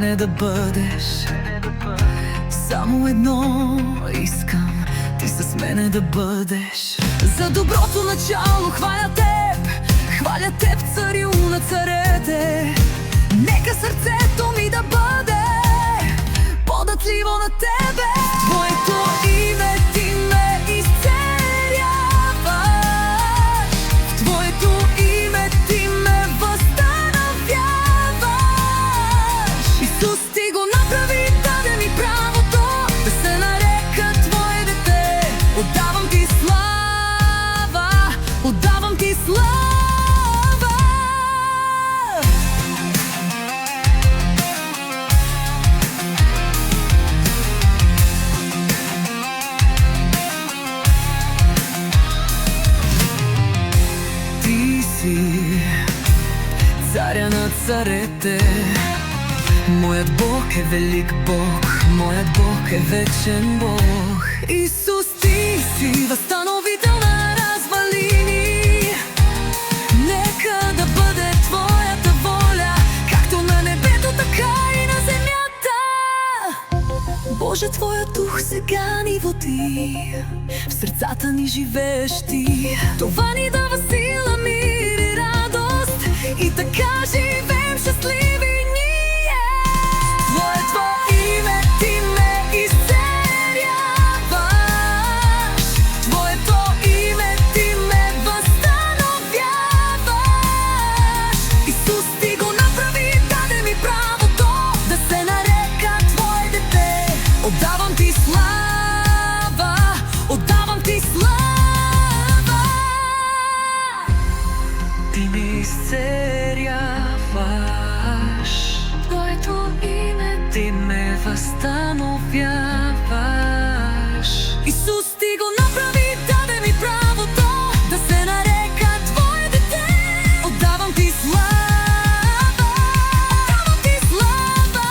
мене да бъдеш. Само едно искам, ти с мене да бъдеш. За доброто начало хваля теб, царю на царете. Нека сърцето ми да бъде податливо на тебе. Твоето име ти ме изцеляваш, в твоето име ти ме възстановяваш. Исус, ти го направи, даде ми правото да се нарека твое дете. Отдавам ти слава, отдавам ти слава. Царя на царете, моят Бог е велик Бог, моят Бог е вечен Бог. Исус, ти си възстановител на развалини. Нека да бъде твоята воля, както на небето, така и на земята. Боже, твоя дух сега ни води, в сърцата ни живееш ти. Това ни дава сила, мир и радост, и така живеем щастливи ние. Твоето име ти ме изцеляваш, твоето име ти ме възстановяваш. Исус, ти го направи, даде ми правото да се нарека твое дете. Отдавам ти слава, отдавам ти слава. Ти ми изцеляваш, твоето име ти ме възстановяваш. Исус, ти го направи, даде ми правото да се нарека твое дете. Отдавам ти слава, отдавам ти слава.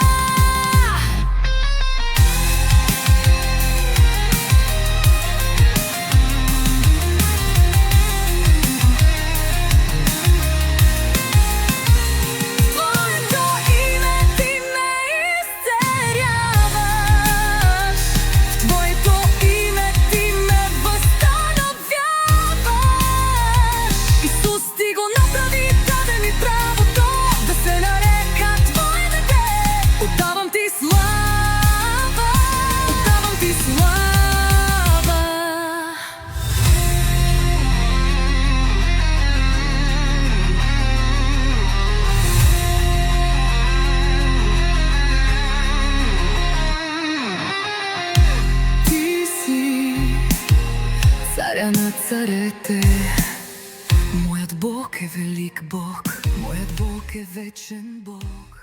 Царя на царете, моят Бог е велик Бог, моят Бог е вечен Бог.